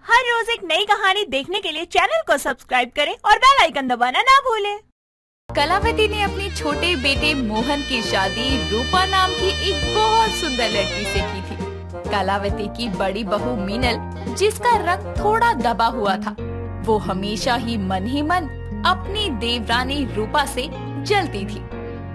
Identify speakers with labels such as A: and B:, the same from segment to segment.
A: हर रोज एक नई कहानी देखने के लिए चैनल को सब्सक्राइब करें और बेल आइकन दबाना ना भूलें।
B: कलावती ने अपने छोटे बेटे मोहन की शादी रूपा नाम की एक बहुत सुंदर लड़की से की थी। कलावती की बड़ी बहू मीनल, जिसका रंग थोड़ा दबा हुआ था, वो हमेशा ही मन अपनी देवरानी रूपा से जलती थी।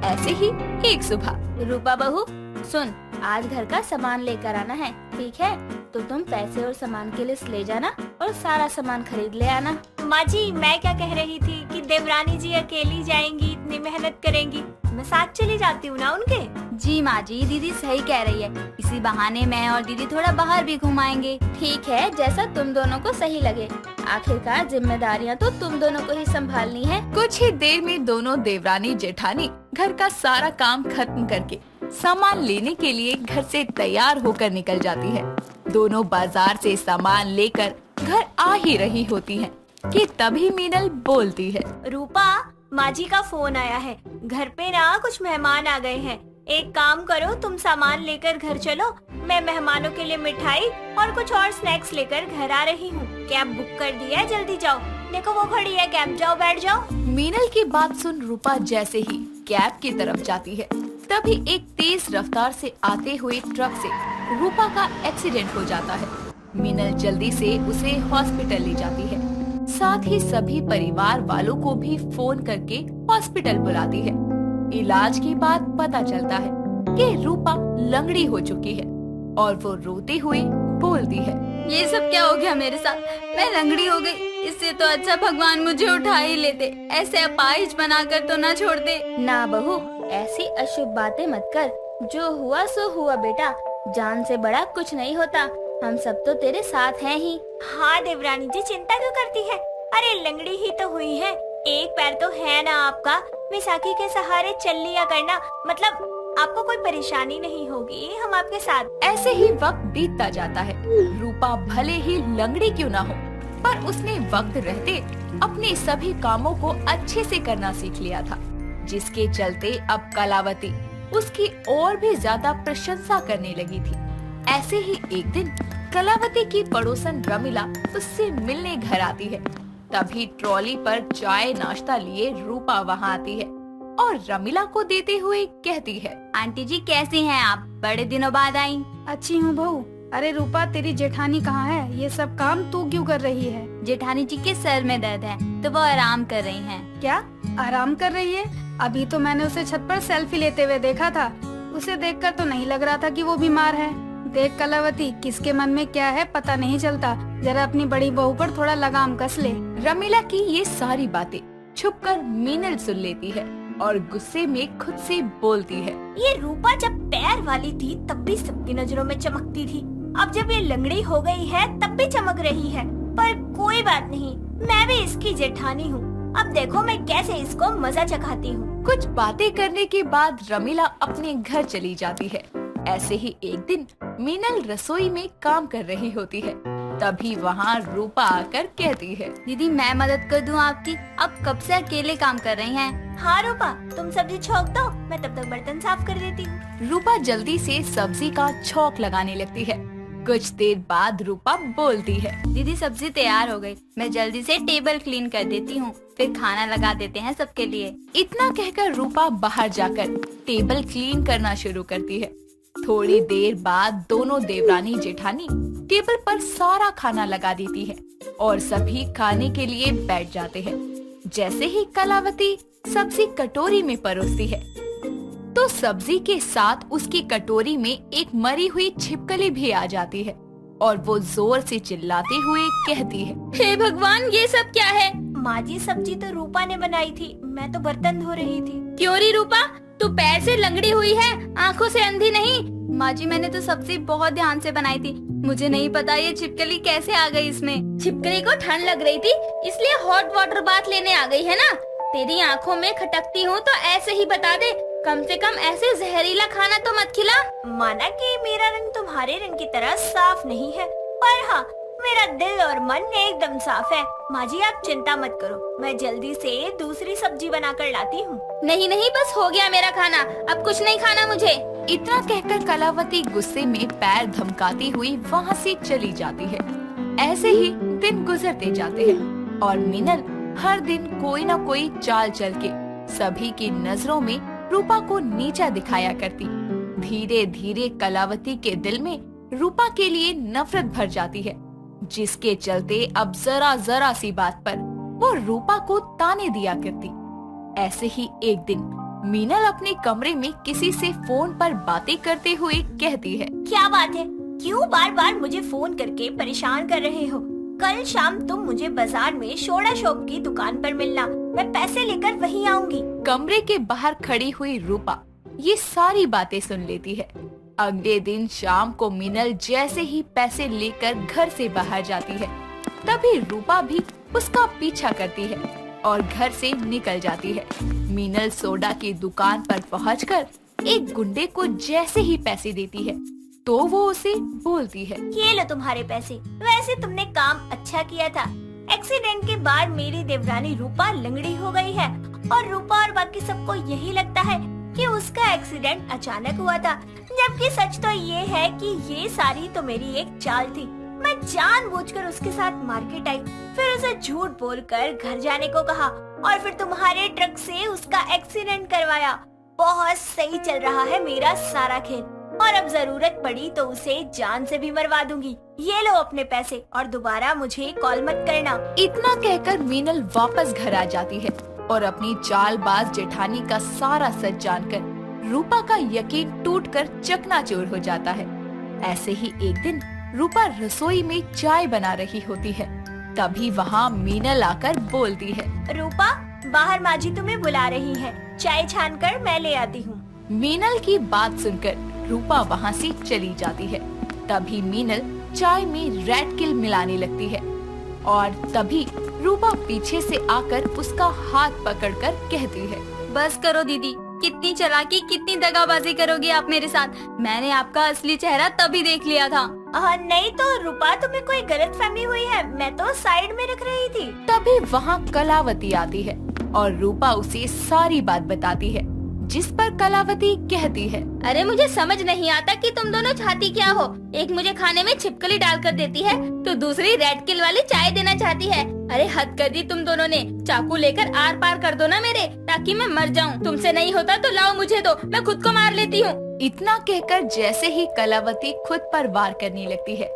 B: ऐसे ही एक सुबह,
C: रूपा बहू सुन, आज घर का सामान लेकर आना है, ठीक है? तो तुम पैसे और सामान की लिस्ट ले जाना और सारा सामान खरीद ले आना।
A: माँ जी, मैं क्या कह रही थी कि देवरानी जी अकेली जाएंगी, इतनी मेहनत करेंगी, मैं साथ चली जाती हूँ ना उनके।
C: जी माँ जी, दीदी सही कह रही है। इसी बहाने मैं और दीदी थोड़ा बाहर भी घुमाएंगे। ठीक है, जैसा तुम दोनों को सही लगे। आखिरकार जिम्मेदारियाँ तो तुम दोनों को ही संभालनी है।
B: कुछ ही देर में दोनों देवरानी जेठानी घर का सारा काम खत्म करके सामान लेने के लिए घर से तैयार होकर निकल जाती है। दोनों बाजार से सामान लेकर घर आ ही रही होती हैं कि तभी मीनल बोलती है,
A: रूपा, माँ जी का फोन आया है, घर पे ना कुछ मेहमान आ गए हैं। एक काम करो, तुम सामान लेकर घर चलो, मैं मेहमानों के लिए मिठाई और कुछ और स्नैक्स लेकर घर आ रही हूँ। कैब बुक कर दी है, जल्दी जाओ, देखो वो खड़ी है कैब, जाओ बैठ जाओ।
B: मीनल की बात सुन रूपा जैसे ही कैब की तरफ जाती है, तभी एक तेज रफ्तार से आते हुए ट्रक से रूपा का एक्सीडेंट हो जाता है। मीनल जल्दी से उसे हॉस्पिटल ले जाती है, साथ ही सभी परिवार वालों को भी फोन करके हॉस्पिटल बुलाती है। इलाज के बाद पता चलता है कि रूपा लंगड़ी हो चुकी है और वो रोते हुए बोलती है,
C: ये सब क्या हो गया मेरे साथ? मैं लंगड़ी हो गई। इससे तो अच्छा भगवान मुझे उठा ही लेते, ऐसे अपाहिज बनाकर तो ना छोड़ दे। ना बहू, ऐसी अशुभ बातें मत कर। जो हुआ सो हुआ बेटा, जान से बड़ा कुछ नहीं होता। हम सब तो तेरे साथ हैं ही।
A: हाँ देवरानी जी, चिंता क्यों करती है? अरे लंगड़ी ही तो हुई है, एक पैर तो है ना आपका, विसाखी के सहारे चल लिया करना, मतलब आपको कोई परेशानी नहीं होगी, हम आपके साथ।
B: ऐसे ही वक्त बीतता जाता है। रूपा भले ही लंगड़ी क्यों ना हो, पर उसने वक्त रहते अपने सभी कामों को अच्छे से करना सीख लिया था, जिसके चलते अब कलावती उसकी और भी ज्यादा प्रशंसा करने लगी थी। ऐसे ही एक दिन कलावती की पड़ोसन रमीला उससे मिलने घर आती है। तभी ट्रॉली पर चाय नाश्ता लिए रूपा वहाँ आती है और रमीला को देते हुए कहती है,
C: आंटी जी कैसी हैं आप? बड़े दिनों बाद आई।
D: अच्छी हूँ बहू। अरे रूपा, तेरी जेठानी कहाँ है? ये सब काम तू क्यों कर रही है?
C: जेठानी जी के सर में दर्द है तो वो आराम कर रही हैं।
D: क्या आराम कर रही है? अभी तो मैंने उसे छत पर सेल्फी लेते हुए देखा था। उसे देखकर तो नहीं लग रहा था कि वो बीमार है। देख कलावती, किसके मन में क्या है पता नहीं चलता। जरा अपनी बड़ी बहू पर थोड़ा लगाम कस ले।
B: रमीला की ये सारी बातें छुपकर मीनल सुन लेती है और गुस्से में खुद से बोलती है,
A: ये रूपा जब पैर वाली थी तब भी सबकी नजरों में चमकती थी, अब जब ये लंगड़ी हो गई है तब भी चमक रही है। पर कोई बात नहीं, मैं भी इसकी जेठानी हूँ, अब देखो मैं कैसे इसको मजा चखाती हूँ।
B: कुछ बातें करने के बाद रमीला अपने घर चली जाती है। ऐसे ही एक दिन मीनल रसोई में काम कर रही होती है। तभी वहाँ रूपा आकर कहती है,
C: दीदी मैं मदद कर दूं आपकी? अब कब से अकेले काम कर रही हैं?
A: हाँ रूपा, तुम सब्जी छौंक दो, मैं तब तक बर्तन साफ कर देती हूँ।
B: रूपा जल्दी से सब्जी का छौंक लगाने लगती है। कुछ देर बाद रूपा बोलती है,
C: दीदी सब्जी तैयार हो गई, मैं जल्दी से टेबल क्लीन कर देती हूँ, फिर खाना लगा देते हैं सबके लिए।
B: इतना कहकर रूपा बाहर जाकर टेबल क्लीन करना शुरू करती है। थोड़ी देर बाद दोनों देवरानी जेठानी टेबल पर सारा खाना लगा देती है और सभी खाने के लिए बैठ जाते हैं। जैसे ही कलावती सब्जी कटोरी में परोसती है, तो सब्जी के साथ उसकी कटोरी में एक मरी हुई छिपकली भी आ जाती है और वो जोर से चिल्लाते हुए कहती है,
C: हे भगवान, ये सब क्या है?
A: माँ जी, सब्जी तो रूपा ने बनाई थी, मैं तो बर्तन धो रही थी।
C: क्यों री रूपा, तू पैर से लंगड़ी हुई है, आँखों से अंधी नहीं? माँ जी, मैंने तो सब्जी बहुत ध्यान से बनाई थी, मुझे नहीं पता ये छिपकली कैसे आ गई इसमें। छिपकली को ठंड लग रही थी इसलिए हॉट वाटर बाथ लेने आ गई है ना? तेरी आँखों में खटकती हूँ तो ऐसे ही बता दे, कम से कम ऐसे जहरीला खाना तो मत खिला।
A: माना कि मेरा रंग तुम्हारे रंग की तरह साफ नहीं है, पर हाँ मेरा दिल और मन एकदम साफ है। माँ जी आप चिंता मत करो, मैं जल्दी से दूसरी सब्जी बनाकर लाती हूँ।
C: नहीं नहीं, बस हो गया मेरा खाना, अब कुछ नहीं खाना मुझे।
B: इतना कहकर कलावती गुस्से में पैर धमकाती हुई वहाँ से चली जाती है। ऐसे ही दिन गुजरते जाते हैं और मीनल हर दिन कोई न कोई चाल चल के सभी की नजरों में रूपा को नीचा दिखाया करती। धीरे धीरे कलावती के दिल में रूपा के लिए नफरत भर जाती है, जिसके चलते अब जरा जरा सी बात पर वो रूपा को ताने दिया करती। ऐसे ही एक दिन मीनल अपने कमरे में किसी से फोन पर बातें करते हुए कहती है,
A: क्या बात है, क्यों बार बार मुझे फोन करके परेशान कर रहे हो? कल शाम तुम मुझे बाजार में सोडा शॉप की दुकान पर मिलना, मैं पैसे लेकर वहीं आऊंगी।
B: कमरे के बाहर खड़ी हुई रूपा ये सारी बातें सुन लेती है। अगले दिन शाम को मीनल जैसे ही पैसे लेकर घर से बाहर जाती है, तभी रूपा भी उसका पीछा करती है और घर से निकल जाती है। मीनल सोडा की दुकान पर पहुंचकर एक गुंडे को जैसे ही पैसे देती है तो वो उसे बोलती है,
A: ये लो तुम्हारे पैसे, वैसे तुमने काम अच्छा किया था। एक्सीडेंट के बाद मेरी देवरानी रूपा लंगड़ी हो गई है और रूपा और बाकी सबको यही लगता है कि उसका एक्सीडेंट अचानक हुआ था, जबकि सच तो ये है कि ये सारी तो मेरी एक चाल थी। मैं जानबूझकर उसके साथ मार्केट आई, फिर उसे झूठ बोलकर घर जाने को कहा और फिर तुम्हारे ट्रक से उसका एक्सीडेंट करवाया। बहुत सही चल रहा है मेरा सारा खेल और अब जरूरत पड़ी तो उसे जान से भी मरवा दूंगी। ये लो अपने पैसे और दोबारा मुझे कॉल मत करना।
B: इतना कहकर मीनल वापस घर आ जाती है और अपनी चालबाज जेठानी का सारा सच जानकर रूपा का यकीन टूटकर चकनाचूर हो जाता है। ऐसे ही एक दिन रूपा रसोई में चाय बना रही होती है, तभी वहाँ मीनल आकर बोलती है,
A: रूपा, बाहर माजी तुम्हें बुला रही है, चाय छानकर मैं ले आती हूँ।
B: मीनल की बात सुनकर रूपा वहाँ से चली जाती है। तभी मीनल चाय में रेड किल मिलाने लगती है और तभी रूपा पीछे से आकर उसका हाथ पकड़कर कहती है,
C: बस करो दीदी, कितनी चालाकी, कितनी दगाबाजी करोगे आप मेरे साथ? मैंने आपका असली चेहरा तभी देख लिया था।
A: नहीं तो रूपा, तुम्हें कोई गलतफहमी हुई है, मैं तो साइड में रख रही थी।
B: तभी वहाँ कलावती आती है और रूपा उसे सारी बात बताती है, जिस पर कलावती कहती है,
C: अरे मुझे समझ नहीं आता कि तुम दोनों चाहती क्या हो। एक मुझे खाने में छिपकली डालकर देती है तो दूसरी रेड किल वाली चाय देना चाहती है। अरे हद कर दी तुम दोनों ने। चाकू लेकर आर पार कर दो ना मेरे, ताकि मैं मर जाऊं। तुमसे नहीं होता तो लाओ मुझे दो, मैं खुद को मार लेती हूँ।
B: इतना कहकर जैसे ही कलावती खुद पर वार करने लगती है,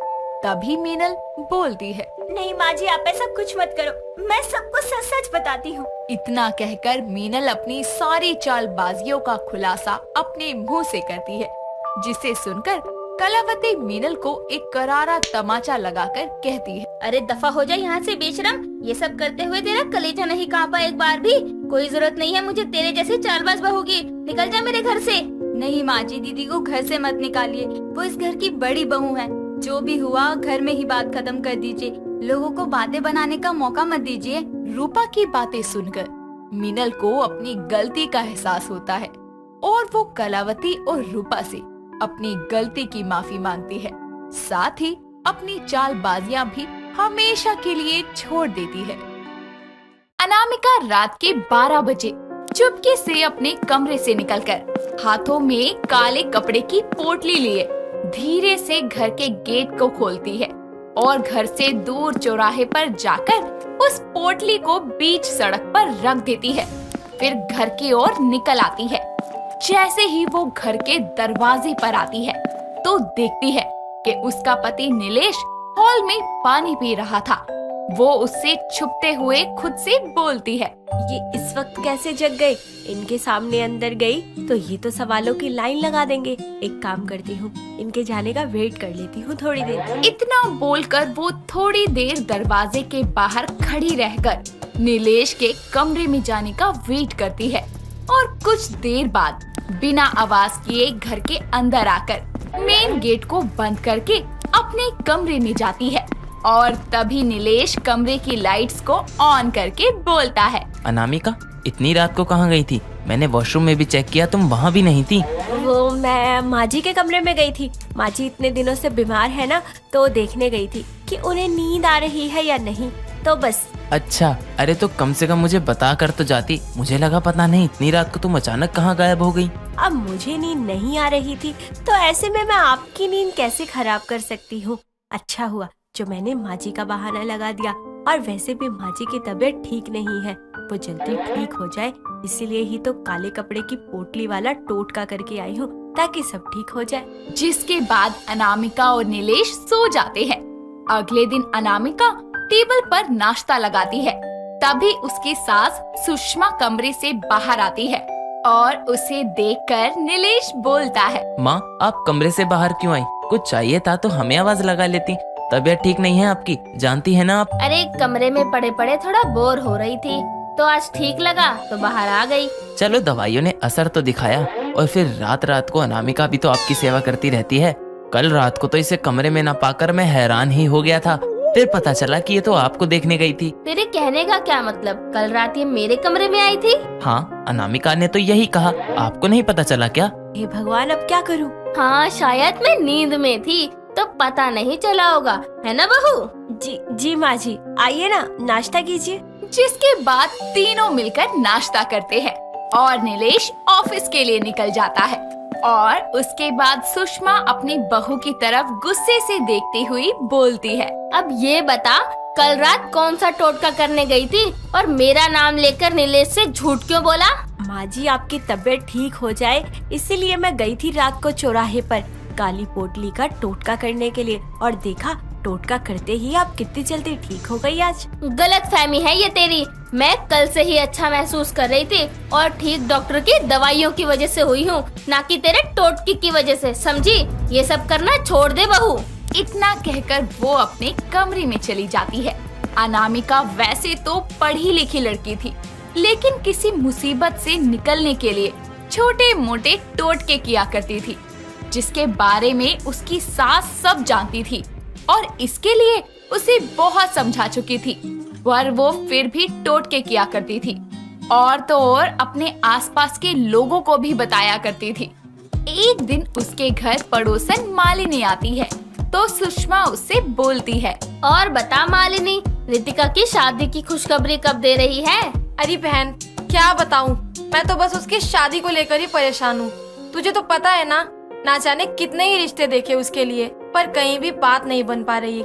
B: तभी मीनल बोलती है,
A: नहीं माजी, आप ऐसा कुछ मत करो, मैं सबको सच सच बताती हूँ।
B: इतना कहकर मीनल अपनी सारी चालबाजियों का खुलासा अपने मुंह से करती है, जिसे सुनकर कलावती मीनल को एक करारा तमाचा लगाकर कहती है,
C: अरे दफा हो जा यहाँ से बेशरम। ये सब करते हुए तेरा कलेजा नहीं कांपा एक बार भी? कोई जरूरत नहीं है मुझे तेरे जैसे चालबाज बहू की। निकल जा मेरे घर से। नहीं माजी, दीदी को घर से मत निकालिए, वो इस घर की बड़ी बहू है। जो भी हुआ घर में ही बात खत्म कर दीजिए, लोगों को बातें बनाने का मौका मत दीजिए।
B: रूपा की बातें सुनकर मीनल को अपनी गलती का एहसास होता है और वो कलावती और रूपा से अपनी गलती की माफी मांगती है, साथ ही अपनी चालबाजियां भी हमेशा के लिए छोड़ देती है। अनामिका रात के 12 बजे चुपके से अपने कमरे से निकलकर हाथों में काले कपड़े की पोटली लिए धीरे से घर के गेट को खोलती है और घर से दूर चौराहे पर जाकर उस पोटली को बीच सड़क पर रख देती है। फिर घर की ओर निकल आती है। जैसे ही वो घर के दरवाजे पर आती है तो देखती है कि उसका पति नीलेश हॉल में पानी पी रहा था। वो उससे छुपते हुए खुद से बोलती है,
A: ये इस वक्त कैसे जग गए? इनके सामने अंदर गई तो ये तो सवालों की लाइन लगा देंगे। एक काम करती हूँ, इनके जाने का वेट कर लेती हूँ थोड़ी देर।
B: इतना बोलकर वो थोड़ी देर दरवाजे के बाहर खड़ी रहकर नीलेश के कमरे में जाने का वेट करती है और कुछ देर बाद बिना आवाज किए घर के अंदर आकर मेन गेट को बंद करके अपने कमरे में जाती है और तभी नीलेश कमरे की लाइट्स को ऑन करके बोलता है,
E: अनामिका, इतनी रात को कहाँ गई थी? मैंने वॉशरूम में भी चेक किया, तुम वहाँ भी नहीं थी।
A: वो मैं माजी के कमरे में गई थी। माजी इतने दिनों से बीमार है ना, तो देखने गई थी कि उन्हें नींद आ रही है या नहीं, तो बस।
E: अच्छा, अरे तो कम से कम मुझे बता कर तो जाती। मुझे लगा पता नहीं इतनी रात को तुम अचानक कहाँ गायब हो गई।
A: अब मुझे नींद नहीं आ रही थी तो ऐसे में मैं आपकी नींद कैसे खराब कर सकती हूँ। अच्छा हुआ जो मैंने माँ जी का बहाना लगा दिया। और वैसे भी माँ जी की तबीयत ठीक नहीं है, वो जल्दी ठीक हो जाए, इसीलिए ही तो काले कपड़े की पोटली वाला टोटका करके आई हूँ, ताकि सब ठीक हो जाए।
B: जिसके बाद अनामिका और नीलेश सो जाते हैं। अगले दिन अनामिका टेबल पर नाश्ता लगाती है। तभी उसकी सास सुषमा कमरे से बाहर आती है और उसे देखकर नीलेश बोलता है,
E: माँ आप कमरे से बाहर क्यों आई? कुछ चाहिए था तो हमें आवाज लगा लेती। तबीयत ठीक नहीं है आपकी, जानती है ना आप।
C: अरे कमरे में पड़े पड़े थोड़ा बोर हो रही थी, तो आज ठीक लगा तो बाहर आ गई।
E: चलो दवाइयों ने असर तो दिखाया। और फिर रात रात को अनामिका भी तो आपकी सेवा करती रहती है। कल रात को तो इसे कमरे में न पाकर मैं हैरान ही हो गया था। फिर पता चला कि ये तो आपको देखने गई थी।
C: तेरे कहने का क्या मतलब? कल रात ये मेरे कमरे में आई थी?
E: हाँ, अनामिका ने तो यही कहा। आपको नहीं पता चला क्या?
A: हे भगवान, अब क्या करूँ?
C: हाँ, शायद मैं नींद में थी तो पता नहीं चला होगा, है ना बहू?
A: जी माँ जी, आइए ना, नाश्ता कीजिए।
B: जिसके बाद तीनों मिलकर नाश्ता करते हैं और नीलेश ऑफिस के लिए निकल जाता है। और उसके बाद सुषमा अपनी बहू की तरफ गुस्से से देखती हुई बोलती है,
C: अब ये बता, कल रात कौन सा टोटका करने गई थी और मेरा नाम लेकर नीलेश से झूठ क्यों बोला?
A: माँ जी, आपकी तबीयत ठीक हो जाए इसीलिए मैं गई थी रात को चौराहे पर काली पोटली का टोटका करने के लिए, और देखा टोटका करते ही आप कितनी जल्दी ठीक हो गई आज।
C: गलत फहमी है ये तेरी। मैं कल से ही अच्छा महसूस कर रही थी और ठीक डॉक्टर की दवाइयों की वजह से हुई हूँ, ना कि तेरे टोटके की वजह से, समझी? ये सब करना छोड़ दे बहू।
B: इतना कहकर वो अपने कमरे में चली जाती है। अनामिका वैसे तो पढ़ी लिखी लड़की थी, लेकिन किसी मुसीबत से निकलने के लिए छोटे मोटे टोटके किया करती थी, जिसके बारे में उसकी सास सब जानती थी और इसके लिए उसे बहुत समझा चुकी थी, पर वो फिर भी टोटके किया करती थी और तो और अपने आसपास के लोगों को भी बताया करती थी। एक दिन उसके घर पड़ोसन मालिनी आती है तो सुषमा उससे बोलती है,
C: और बता मालिनी, रितिका की शादी की खुशखबरी कब दे रही है?
F: अरे बहन, क्या बताऊं, मैं तो बस उसकी शादी को लेकर ही परेशान हूँ। तुझे तो पता है ना जाने कितने ही रिश्ते देखे उसके लिए, पर कहीं भी बात नहीं बन पा रही।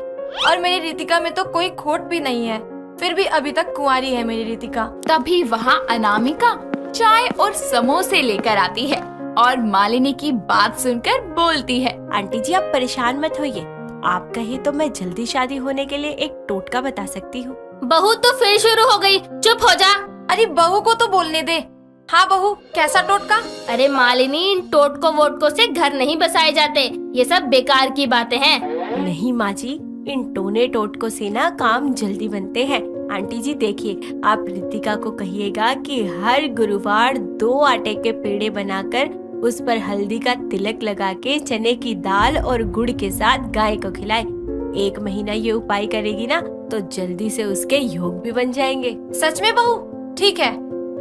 F: और मेरी रितिका में तो कोई खोट भी नहीं है, फिर भी अभी तक कुंवारी है मेरी रितिका।
B: तभी वहाँ अनामिका चाय और समोसे लेकर आती है और मालिनी की बात सुनकर बोलती है,
A: आंटी जी आप परेशान मत होइए, आप कहे तो मैं जल्दी शादी होने के लिए एक टोटका बता सकती हूँ।
C: बहू तो फिर शुरू हो गई, चुप हो जा।
F: अरे बहू को तो बोलने दे। हाँ बहू, कैसा टोटका?
C: अरे मालिनी, इन टोटको वोटको से घर नहीं बसाए जाते, ये सब बेकार की बातें हैं।
A: नहीं माँ जी, इन टोने टोटकों से ना काम जल्दी बनते हैं। आंटी जी देखिए, आप रितिका को कहिएगा कि हर गुरुवार 2 आटे के पेड़े बनाकर उस पर हल्दी का तिलक लगा के चने की दाल और गुड़ के साथ गाय को खिलाए। 1 महीना ये उपाय करेगी ना तो जल्दी से उसके योग भी बन जाएंगे।
F: सच में बहू? ठीक है,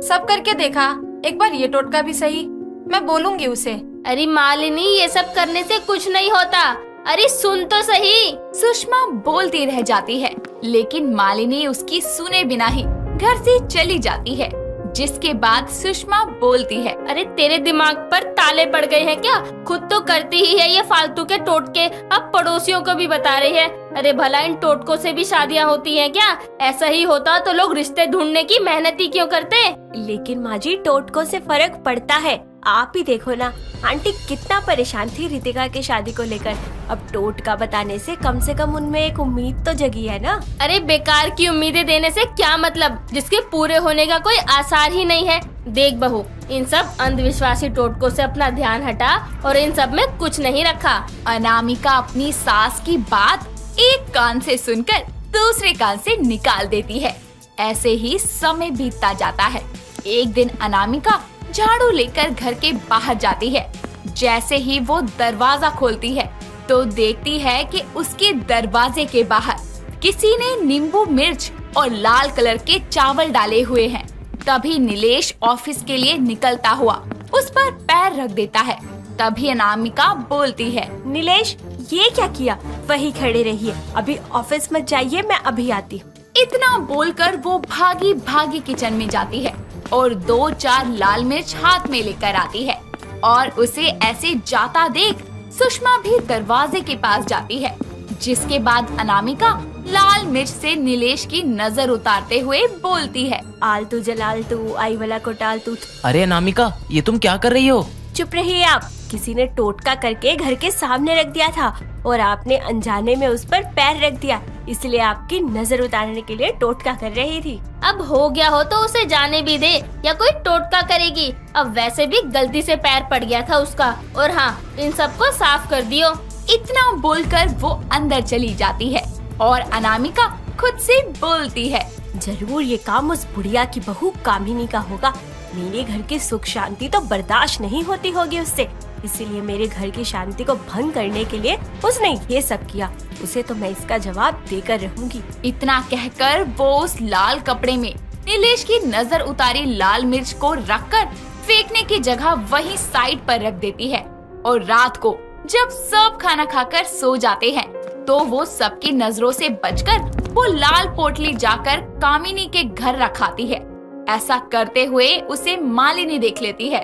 F: सब करके देखा, एक बार ये टोटका भी सही, मैं बोलूंगी उसे।
C: अरे मालिनी, ये सब करने से कुछ नहीं होता। अरे सुन तो सही।
B: सुषमा बोलती रह जाती है, लेकिन मालिनी उसकी सुने बिना ही घर से चली जाती है। जिसके बाद सुषमा बोलती है,
C: अरे तेरे दिमाग पर ताले पड़ गए हैं क्या? खुद तो करती ही है ये फालतू के टोटके, अब पड़ोसियों को भी बता रही है। अरे भला इन टोटकों से भी शादियाँ होती हैं क्या? ऐसा ही होता तो लोग रिश्ते ढूंढने की मेहनत ही क्यों करते?
A: लेकिन माँ जी, टोटकों से फर्क पड़ता है। आप ही देखो ना, आंटी कितना परेशान थी रितिका की शादी को लेकर। अब टोटका बताने से कम उनमें एक उम्मीद तो जगी है ना।
C: अरे बेकार की उम्मीदें देने से क्या मतलब, जिसके पूरे होने का कोई आसार ही नहीं है। देख बहू, इन सब अंधविश्वासी टोटकों से अपना ध्यान हटा और इन सब में कुछ नहीं रखा।
B: अनामिका अपनी सास की बात एक कान से सुनकर दूसरे कान से निकाल देती है। ऐसे ही समय बीतता जाता है। एक दिन अनामिका झाड़ू लेकर घर के बाहर जाती है। जैसे ही वो दरवाजा खोलती है तो देखती है कि उसके दरवाजे के बाहर किसी ने नींबू मिर्च और लाल कलर के चावल डाले हुए हैं। तभी नीलेश ऑफिस के लिए निकलता हुआ उस पर पैर रख देता है। तभी अनामिका बोलती है,
A: नीलेश ये क्या किया? वहीं खड़े रहिए, अभी ऑफिस मत जाइए, मैं अभी आती हूँ।
B: इतना बोलकर वो भागी भागी किचन में जाती है और 2-4 लाल मिर्च हाथ में लेकर आती है और उसे ऐसे जाता देख सुषमा भी दरवाजे के पास जाती है। जिसके बाद अनामिका लाल मिर्च से नीलेश की नजर उतारते हुए बोलती है।
A: आलतू जलालतू आई वाला कोटालतू।
E: अरे अनामिका, ये तुम क्या कर रही हो?
A: चुप रहिए आप। किसी ने टोटका करके घर के सामने रख दिया था और आपने अनजाने में उस पर पैर रख दिया, इसलिए आपकी नजर उतारने के लिए टोटका कर रही थी।
C: अब हो गया हो तो उसे जाने भी दे, या कोई टोटका करेगी। अब वैसे भी गलती से पैर पड़ गया था उसका। और हाँ, इन सबको साफ कर दियो।
B: इतना बोलकर वो अंदर चली जाती है और अनामिका खुद से बोलती है।
A: जरूर ये काम उस बुढ़िया की बहू कामिनी का होगा। मेरे घर की सुख शांति तो बर्दाश्त नहीं होती होगी उससे, इसीलिए मेरे घर की शांति को भंग करने के लिए उसने ये सब किया। उसे तो मैं इसका जवाब देकर रहूंगी।
B: इतना कहकर वो उस लाल कपड़े में नीलेश की नजर उतारी लाल मिर्च को रखकर फेंकने की जगह वहीं साइड पर रख देती है। और रात को जब सब खाना खाकर सो जाते हैं तो वो सबकी नजरों से बचकर वो लाल पोटली जाकर कामिनी के घर रखाती है। ऐसा करते हुए उसे मालिनी देख लेती है।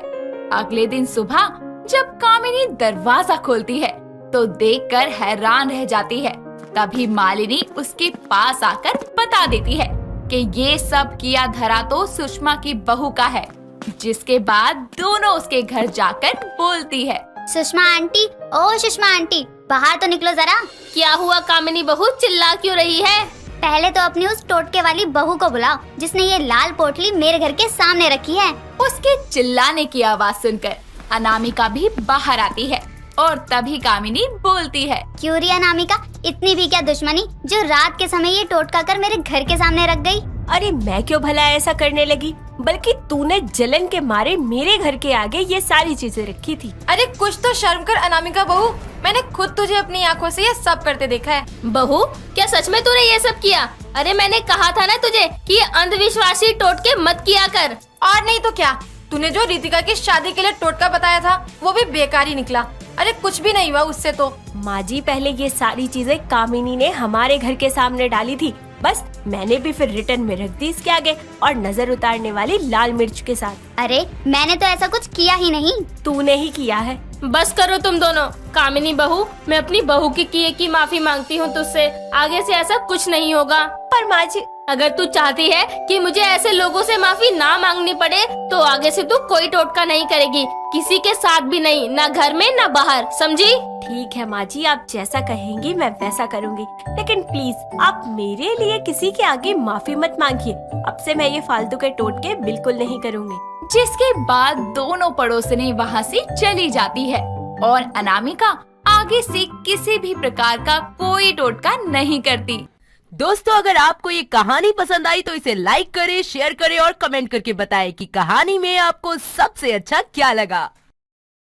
B: अगले दिन सुबह जब कामिनी दरवाजा खोलती है तो देखकर हैरान रह जाती है। तभी मालिनी उसके पास आकर बता देती है कि ये सब किया धरा तो सुषमा की बहू का है। जिसके बाद दोनों उसके घर जाकर बोलती है।
C: सुषमा आंटी, ओ सुषमा आंटी, बाहर तो निकलो जरा। क्या हुआ कामिनी बहू, चिल्ला क्यों रही है? पहले तो अपनी उस टोटके वाली बहू को बुलाओ जिसने ये लाल पोटली मेरे घर के सामने रखी है।
B: उसके चिल्लाने की आवाज सुनकर अनामिका भी बाहर आती है और तभी कामिनी बोलती है।
C: क्यों री अनामिका, इतनी भी क्या दुश्मनी जो रात के समय ये टोटका कर मेरे घर के सामने रख गई?
A: अरे मैं क्यों भला ऐसा करने लगी, बल्कि तूने जलन के मारे मेरे घर के आगे ये सारी चीजें रखी थी।
F: अरे कुछ तो शर्म कर अनामिका बहू, मैंने खुद तुझे अपनी आंखों से ये सब करते देखा है।
C: बहू, क्या सच में तूने ये सब किया? अरे मैंने कहा था ना तुझे कि ये अंधविश्वासी टोटके मत किया कर।
F: और नहीं तो क्या, तूने जो रितिका की शादी के लिए टोटका बताया था वो भी बेकार ही निकला। अरे कुछ भी नहीं हुआ उससे तो।
A: माँ जी, पहले ये सारी चीजें कामिनी ने हमारे घर के सामने डाली थी, बस मैंने भी फिर रिटर्न में रख दी इसके आगे, और नजर उतारने वाली लाल मिर्च के साथ।
C: अरे मैंने तो ऐसा कुछ किया ही नहीं।
A: तूने ही किया है।
G: बस करो तुम दोनों। कामिनी बहू, मैं अपनी बहू के किए की माफी मांगती हूँ तुझसे। आगे से ऐसा कुछ नहीं होगा।
A: पर माँ जी,
G: अगर तू चाहती है कि मुझे ऐसे लोगों से माफी ना मांगनी पड़े तो आगे से तू कोई टोटका नहीं करेगी, किसी के साथ भी नहीं, ना घर में ना बाहर, समझी?
A: ठीक है माँ जी, आप जैसा कहेंगी मैं वैसा करूँगी, लेकिन प्लीज आप मेरे लिए किसी के आगे माफी मत मांगिए। अब से मैं ये फालतू के टोटके बिल्कुल नहीं करूँगी।
B: जिसके बाद दोनों पड़ोसनी वहाँ से चली जाती है और अनामिका आगे से किसी भी प्रकार का कोई टोटका नहीं करती।
H: दोस्तों, अगर आपको ये कहानी पसंद आई तो इसे लाइक करें, शेयर करें और कमेंट करके बताएं कि कहानी में आपको सबसे अच्छा क्या लगा।